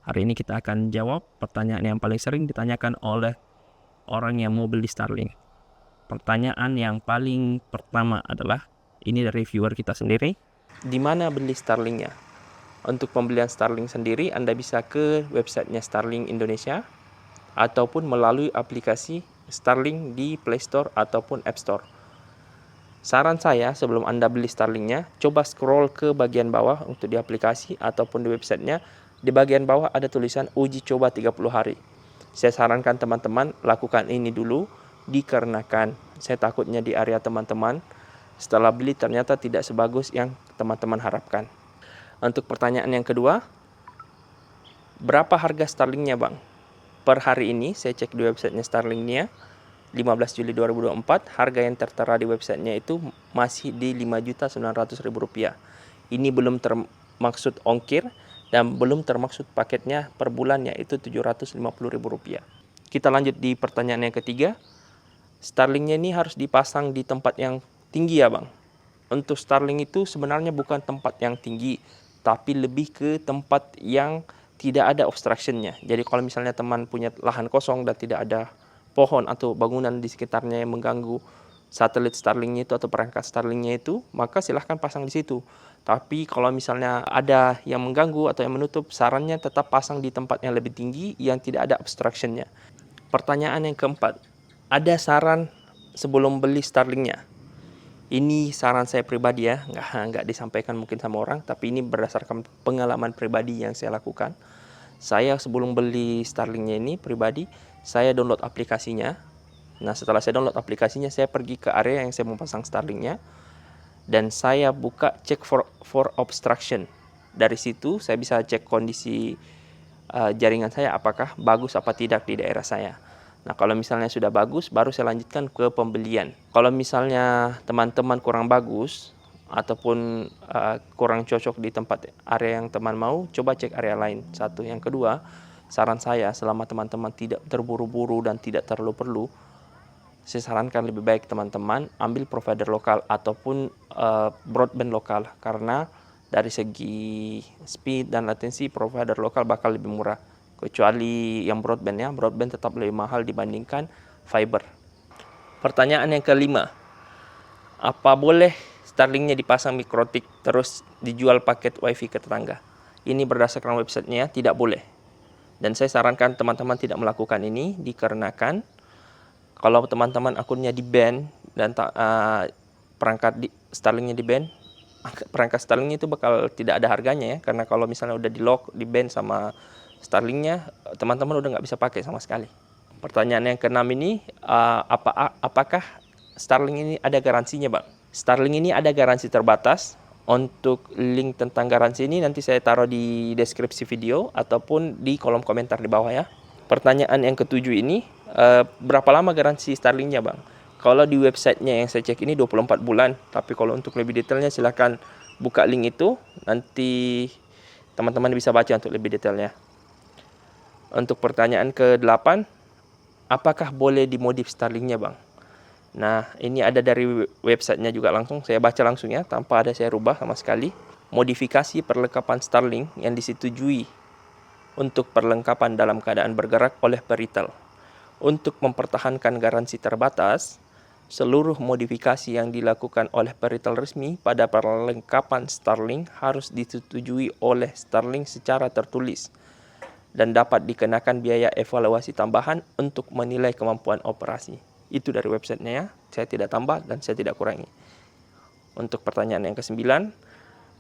Hari ini kita akan jawab pertanyaan yang paling sering ditanyakan oleh orang yang mau beli Starlink. Pertanyaan yang paling pertama adalah, ini dari viewer kita sendiri, di mana beli Starlinknya? Untuk pembelian Starlink sendiri, Anda bisa ke websitenya Starlink Indonesia ataupun melalui aplikasi Starlink di Play Store ataupun App Store. Saran saya sebelum Anda beli Starlinknya, coba scroll ke bagian bawah untuk di aplikasi ataupun di websitenya. Di bagian bawah ada tulisan uji coba 30 hari. Saya sarankan teman-teman lakukan ini dulu, dikarenakan saya takutnya di area teman-teman setelah beli ternyata tidak sebagus yang teman-teman harapkan. Untuk pertanyaan yang kedua, berapa harga Starlinknya bang? Per hari ini saya cek di websitenya Starlinknya, 15 Juli 2024, harga yang tertera di websitenya itu masih di Rp5.900.000. Ini belum termaksud ongkir dan belum termaksud paketnya per bulan, yaitu Rp750.000. Kita lanjut di pertanyaan yang ketiga. Starlinknya ini harus dipasang di tempat yang tinggi ya bang? Untuk Starlink itu sebenarnya bukan tempat yang tinggi, tapi lebih ke tempat yang tidak ada obstruction-nya. Jadi kalau misalnya teman punya lahan kosong dan tidak ada pohon atau bangunan di sekitarnya yang mengganggu satelit Starlink-nya itu atau perangkat Starlink-nya itu, maka silahkan pasang di situ. Tapi kalau misalnya ada yang mengganggu atau yang menutup, sarannya tetap pasang di tempat yang lebih tinggi yang tidak ada obstruction-nya. Pertanyaan yang keempat, ada saran sebelum beli Starlink-nya? Ini saran saya pribadi ya, nggak disampaikan mungkin sama orang, tapi ini berdasarkan pengalaman pribadi yang saya lakukan. Saya sebelum beli Starlink-nya ini pribadi, saya download aplikasinya. Nah setelah saya download aplikasinya, saya pergi ke area yang saya mau pasang Starlink-nya, dan saya buka check for obstruction. Dari situ saya bisa cek kondisi jaringan saya apakah bagus apa tidak di daerah saya. Nah kalau misalnya sudah bagus, baru saya lanjutkan ke pembelian. Kalau misalnya teman-teman kurang bagus ataupun kurang cocok di tempat area yang teman mau, coba cek area lain. Satu. Yang kedua, saran saya selama teman-teman tidak terburu-buru dan tidak terlalu perlu, saya sarankan lebih baik teman-teman ambil provider lokal ataupun broadband lokal, karena dari segi speed dan latensi provider lokal bakal lebih murah, kecuali yang broadband ya, broadband tetap lebih mahal dibandingkan fiber. Pertanyaan yang kelima, apa boleh Starlinknya dipasang mikrotik terus dijual paket wifi ke tetangga? Ini berdasarkan websitenya tidak boleh, dan saya sarankan teman-teman tidak melakukan ini dikarenakan kalau teman-teman akunnya di ban dan perangkat Starlinknya di ban, perangkat Starlinknya itu bakal tidak ada harganya ya, karena kalau misalnya udah di lock, di ban sama Starlinknya, teman-teman udah nggak bisa pakai sama sekali. Pertanyaan yang keenam ini, apakah Starlink ini ada garansinya bang? Starlink ini ada garansi terbatas. Untuk link tentang garansi ini nanti saya taruh di deskripsi video ataupun di kolom komentar di bawah ya. Pertanyaan yang ketujuh ini, berapa lama garansi Starlinknya bang? Kalau di websitenya yang saya cek ini 24 bulan, tapi kalau untuk lebih detailnya silahkan buka link itu, nanti teman-teman bisa baca untuk lebih detailnya. Untuk pertanyaan ke-8, apakah boleh dimodif Starlinknya bang? Nah ini ada dari websitenya juga langsung, saya baca langsung ya, tanpa ada saya rubah sama sekali. Modifikasi perlengkapan Starlink yang disetujui untuk perlengkapan dalam keadaan bergerak oleh peritel. Untuk mempertahankan garansi terbatas, seluruh modifikasi yang dilakukan oleh peritel resmi pada perlengkapan Starlink harus disetujui oleh Starlink secara tertulis dan dapat dikenakan biaya evaluasi tambahan untuk menilai kemampuan operasi. Itu dari websitenya ya, saya tidak tambah dan saya tidak kurangi. Untuk pertanyaan yang ke-9,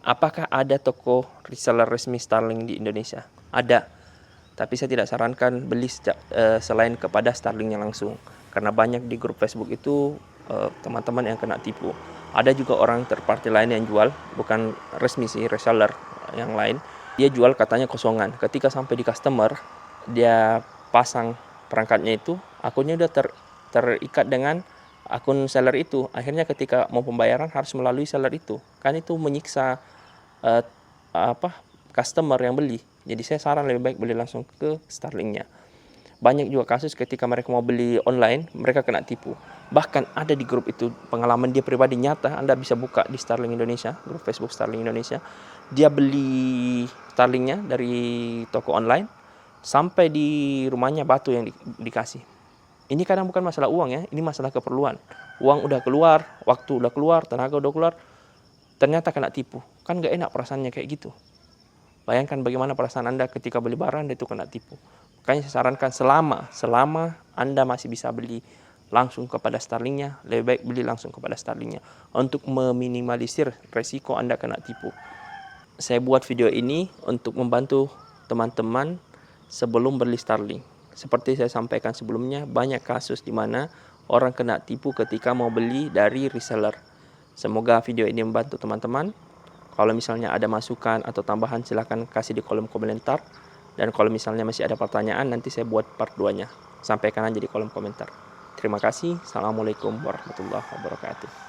apakah ada toko reseller resmi Starlink di Indonesia? Ada, tapi saya tidak sarankan beli selain kepada Starlinknya langsung, karena banyak di grup Facebook itu teman-teman yang kena tipu. Ada juga orang third party lain yang jual, bukan resmi sih, reseller yang lain. Dia jual katanya kosongan. Ketika sampai di customer, dia pasang perangkatnya itu, akunnya udah terikat dengan akun seller itu. Akhirnya ketika mau pembayaran harus melalui seller itu. Kan itu menyiksa customer yang beli. Jadi saya saran lebih baik beli langsung ke Starlinknya. Banyak juga kasus ketika mereka mau beli online, mereka kena tipu. Bahkan ada di grup itu, pengalaman dia pribadi nyata, Anda bisa buka di Starlink Indonesia, grup Facebook Starlink Indonesia. Dia beli Starlinknya dari toko online, sampai di rumahnya batu yang dikasih. Ini kadang bukan masalah uang ya, ini masalah keperluan. Uang udah keluar, waktu udah keluar, tenaga udah keluar, ternyata kena tipu. Kan gak enak perasaannya kayak gitu. Bayangkan bagaimana perasaan Anda ketika beli barang dan itu kena tipu. Makanya saya sarankan selama Anda masih bisa beli langsung kepada Starlinknya, lebih baik beli langsung kepada Starlinknya untuk meminimalisir resiko Anda kena tipu. Saya buat video ini untuk membantu teman-teman sebelum beli Starlink. Seperti saya sampaikan sebelumnya, banyak kasus di mana orang kena tipu ketika mau beli dari reseller. Semoga video ini membantu teman-teman. Kalau misalnya ada masukan atau tambahan silahkan kasih di kolom komentar. Dan kalau misalnya masih ada pertanyaan nanti saya buat part 2-nya. Sampaikan aja di kolom komentar. Terima kasih. Assalamualaikum warahmatullahi wabarakatuh.